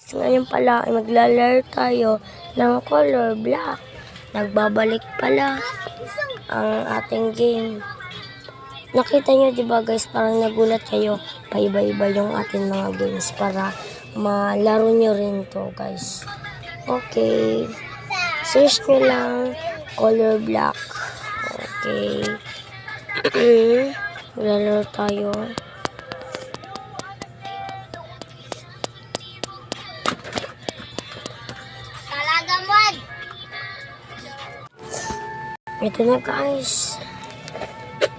Ngayon pala ay maglalaro tayo ng color black. Nagbabalik pala ang ating game. Nakita nyo diba guys, parang nagulat kayo. Paiba-iba yung ating mga games para malaro nyo rin to guys. Okay. Search nyo lang color black. Okay. Maglalaro tayo. Ito na guys.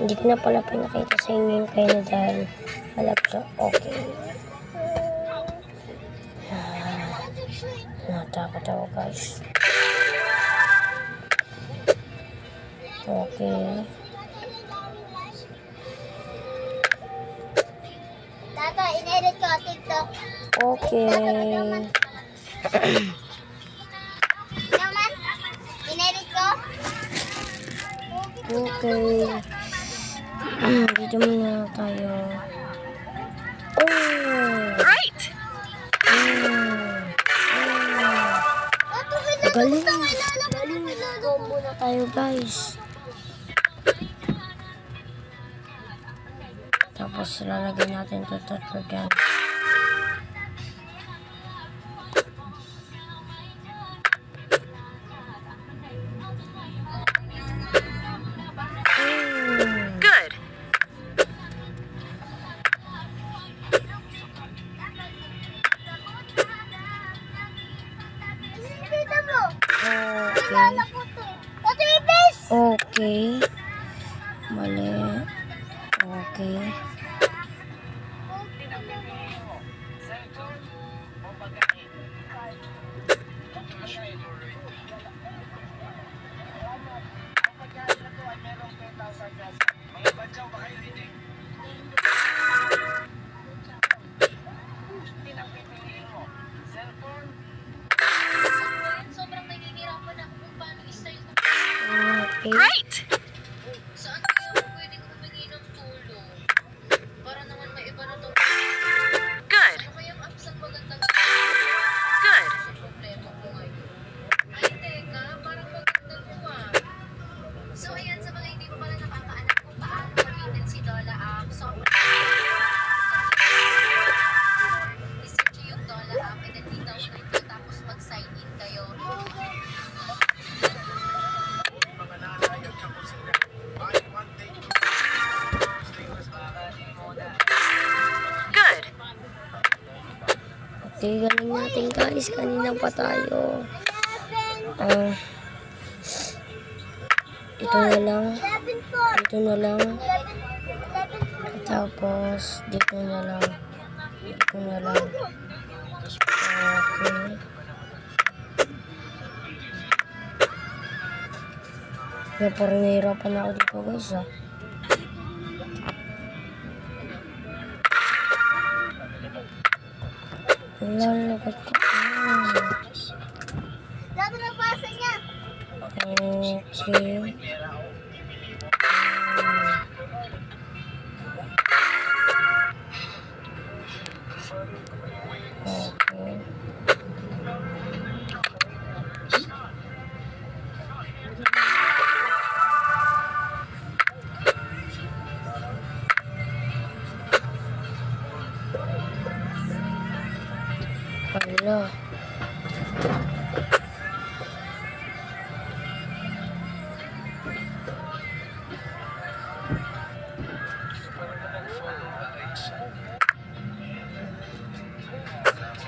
Hindi ko na pala pinakita sa inyo yung kayo na dahil halap siya. Okay. Natakot ako guys. Okay. Tata, in-edit ko TikTok. Okay. Naman, in-edit ko. Okay. Dito muna tayo. Oh! Great! Galing. Galing. Go muna tayo guys. Tapos lalagay natin ito again. Good. Dito mo. Okay. Ate Ibis! Okay. Mali. Okay. Sobrang nahihirapan ako kung paano i-style ko. Okay. Great! Saan kaya ako pwedeng humingi ng tulong? Para naman maiba na to. Good. Ano kayang apps ang magandang Good. sa problema ko ngayon? Ay, teka, parang maganda to ah. So, ayan, sa mga hindi pa pala nakakaalam kung paano gamitin si Dola app. So, i-search nyo yung Dola app and then i-download nyo tapos mag-sign in kayo. Good. Okay, galing natin guys. Kanina pa tayo. Ito na lang. Dito na lang. Tapos, dito na lang. Dito na lang. Okay. Kaya parang nahihirapan ako dito guys ah. Lalagot ko. Dato na basa niya. Okay. Okay. Hala.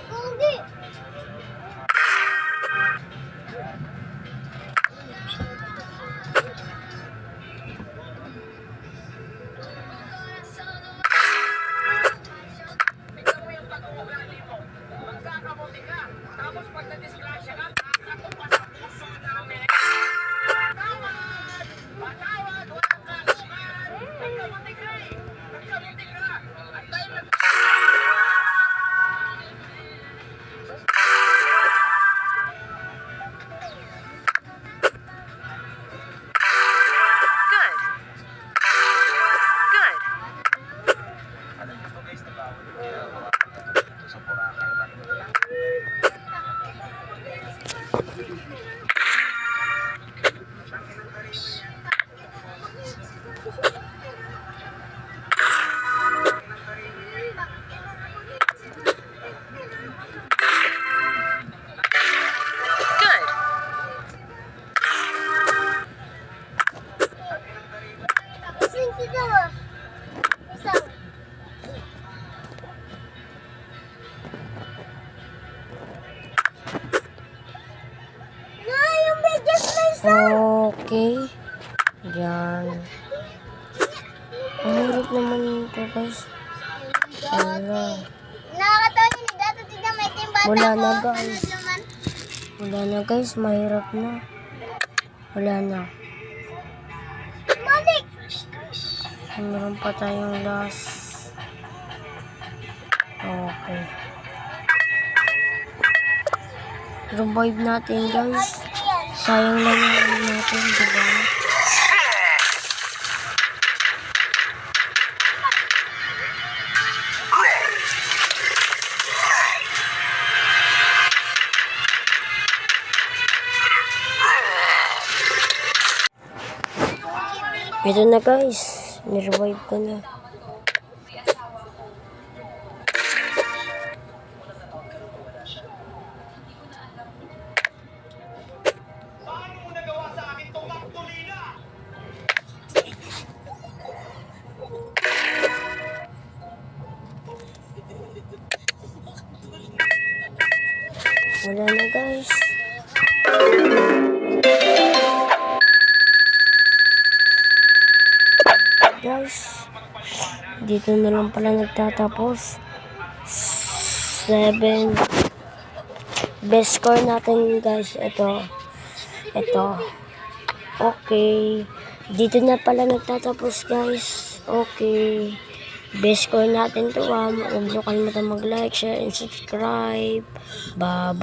Hindi. Good. Isang kita mo. Isang. Na, yung biggest na isa. Okay. Yan. Ang hirap naman ito, guys. Wala. Nakakatawa yun eh. Dato tignan may timbata Wala ko. na, guys. Ano naman? Wala na, guys. Mahirap na. Wala na. Balik! Meron pa tayong last. Okay. Revive natin, guys. Sayang lang yung natin, diba? Ito na, guys. Nirevive ko na. Wala na, guys. Guys, dito na lang pala nagtatapos. 7. Best score natin, guys. Ito. Okay. Dito na pala nagtatapos, guys. Okay. Best score natin to. Huwag niyo kalimutan mag-like, share, and subscribe. Bye-bye.